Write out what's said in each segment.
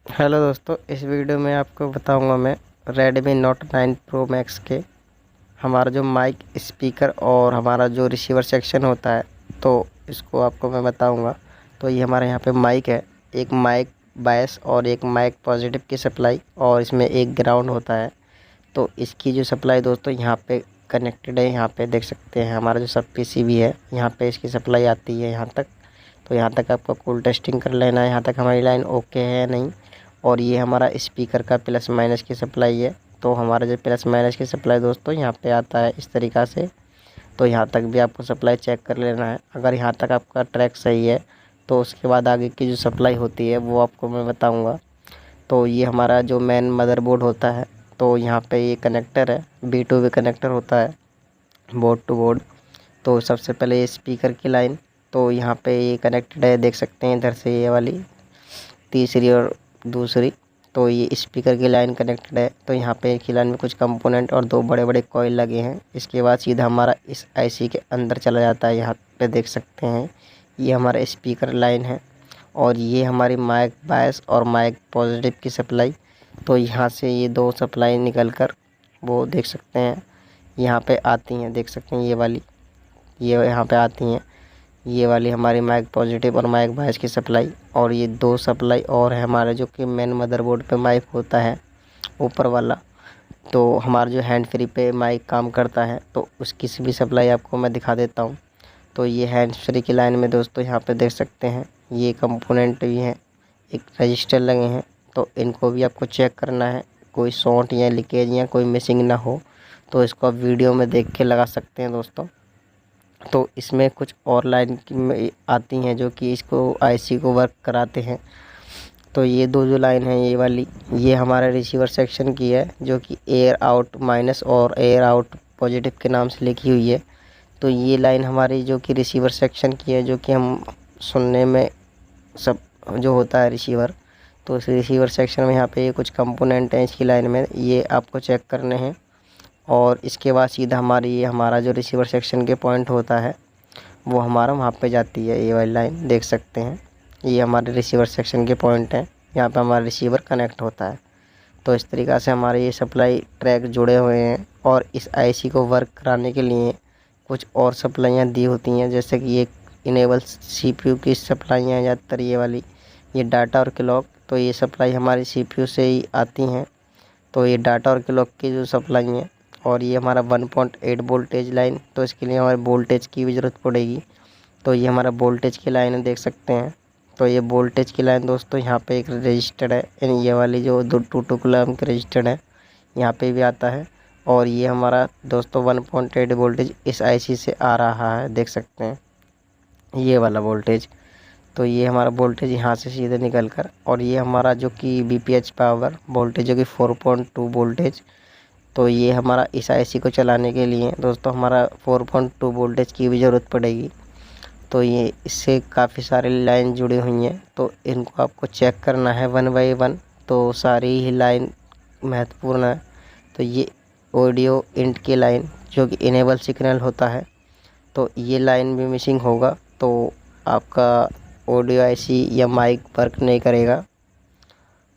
Hello दोस्तों, इस video में आपको बताऊंगा मैं Redmi Note 9 Pro Max के हमारा जो माइक स्पीकर और हमारा जो रिसीवर सेक्शन होता है, तो इसको आपको मैं बताऊंगा। तो ये हमारे यहाँ पे माइक है, एक माइक बायस और एक माइक पॉजिटिव की सप्लाई, और इसमें एक ग्राउंड होता है। तो इसकी जो सप्लाई दोस्तों यहाँ पे कनेक्टेड है। यहाँ पे देख सकते हैं हमारा जो सब पीसीबी है, यहाँ पे इसकी सप्लाई आती है यहाँ तक। तो यहाँ तक आपको कूल टेस्टिंग कर लेना है, यहाँ तक हमारी लाइन ओके है या नहीं। और ये हमारा स्पीकर का प्लस माइनस की सप्लाई है। तो हमारा जो प्लस माइनस की सप्लाई दोस्तों यहाँ पे आता है इस तरीक़ा से। तो यहाँ तक भी आपको सप्लाई चेक कर लेना है। अगर यहाँ तक आपका ट्रैक सही है तो उसके बाद आगे की जो सप्लाई होती है वो आपको मैं बताऊँगा। तो ये हमारा जो मेन मदरबोर्ड होता है, तो यहाँ पे ये कनेक्टर है, B2B कनेक्टर होता है बोर्ड टू बोर्ड। तो सबसे पहले ये स्पीकर की लाइन, तो यहाँ पे ये कनेक्टेड है, देख सकते हैं इधर से ये वाली तीसरी और दूसरी। तो ये स्पीकर की लाइन कनेक्टेड है। तो यहाँ पे एक ही लाइन में कुछ कंपोनेंट और दो बड़े बड़े कॉइल लगे हैं। इसके बाद सीधा हमारा इस आईसी के अंदर चला जाता है। यहाँ पे देख सकते हैं ये हमारा स्पीकर लाइन है, और ये हमारी माइक बायस और माइक पॉजिटिव की सप्लाई। तो यहाँ से ये दो सप्लाई निकल कर वो देख सकते हैं यहाँ पे आती हैं, देख सकते हैं ये यहाँ पे आती हैं। ये वाली हमारी माइक पॉजिटिव और माइक बायस की सप्लाई, और ये दो सप्लाई और है हमारे जो कि मेन मदरबोर्ड पे माइक होता है ऊपर वाला। तो हमारा जो हैंड फ्री पे माइक काम करता है, तो उसकी भी सप्लाई आपको मैं दिखा देता हूँ। तो ये हैंड फ्री की लाइन में दोस्तों यहाँ पे देख सकते हैं ये कंपोनेंट भी हैं, एक रजिस्टर लगे हैं। तो इनको भी आपको चेक करना है, कोई शॉर्ट या लीकेज या कोई मिसिंग ना हो। तो इसको आप वीडियो में देख के लगा सकते हैं दोस्तों। तो इसमें कुछ और लाइन की आती हैं जो कि इसको आईसी को वर्क कराते हैं। तो ये दो जो लाइन है ये वाली, ये हमारे रिसीवर सेक्शन की है, जो कि एयर आउट माइनस और एयर आउट पॉजिटिव के नाम से लिखी हुई है। तो ये लाइन हमारी जो कि रिसीवर सेक्शन की है, जो कि हम सुनने में सब जो होता है रिसीवर। तो इस रिसीवर सेक्शन में यहाँ पे ये कुछ कंपोनेंट हैं इसकी लाइन में, ये आपको चेक करने हैं। और इसके बाद सीधा हमारा जो रिसीवर सेक्शन के पॉइंट होता है वो हमारा वहाँ पे जाती है। ये वाली लाइन देख सकते हैं, ये हमारे रिसीवर सेक्शन के पॉइंट हैं, यहाँ पे हमारा रिसीवर कनेक्ट होता है। तो इस तरीक़ा से हमारे ये सप्लाई ट्रैक जुड़े हुए हैं। और इस आईसी को वर्क कराने के लिए कुछ और सप्लाइयाँ दी होती हैं, जैसे कि एक इनेबल सीपीयू की सप्लाइयाँ ज़्यादातर ये वाली, ये डाटा और क्लॉक। तो ये सप्लाई हमारी सीपीयू से ही आती हैं। तो ये डाटा और क्लॉक की जो सप्लाई हैं, और ये हमारा 1.8 वोल्टेज लाइन, तो इसके लिए हमारे वोल्टेज की भी ज़रूरत पड़ेगी। तो ये हमारा वोल्टेज की लाइन है, देख सकते हैं। तो ये वोल्टेज की लाइन दोस्तों यहाँ पे एक रजिस्टर्ड है, यानी ये वाली जो 2 किलो ओम की रजिस्टर्ड है, यहाँ पे भी आता है। और ये हमारा दोस्तों 1.8 वोल्टेज इस आईसी से आ रहा है, देख सकते हैं ये वाला वोल्टेज। तो ये हमारा वोल्टेज यहाँ से सीधे निकल कर, और ये हमारा जो कि बीपीएच पावर वोल्टेज जो कि 4.2 वोल्टेज। तो ये हमारा इस आईसी को चलाने के लिए दोस्तों हमारा 4.2 वोल्टेज की भी ज़रूरत पड़ेगी। तो ये इससे काफ़ी सारी लाइन जुड़ी हुई हैं, तो इनको आपको चेक करना है 1 बाय 1। तो सारी ही लाइन महत्वपूर्ण है। तो ये ऑडियो इंट की लाइन जो कि इनेबल सिग्नल होता है, तो ये लाइन भी मिसिंग होगा तो आपका ऑडियो आईसी या माइक वर्क नहीं करेगा।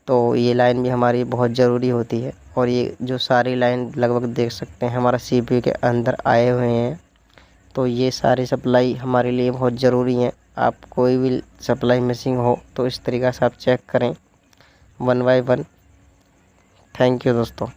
तो ये लाइन भी हमारी बहुत ज़रूरी होती है। और ये जो सारी लाइन लगभग देख सकते हैं हमारा सीपीयू के अंदर आए हुए हैं। तो ये सारी सप्लाई हमारे लिए बहुत ज़रूरी है। आप कोई भी सप्लाई मिसिंग हो तो इस तरीक़ा से आप चेक करें 1 बाय 1। थैंक यू दोस्तों।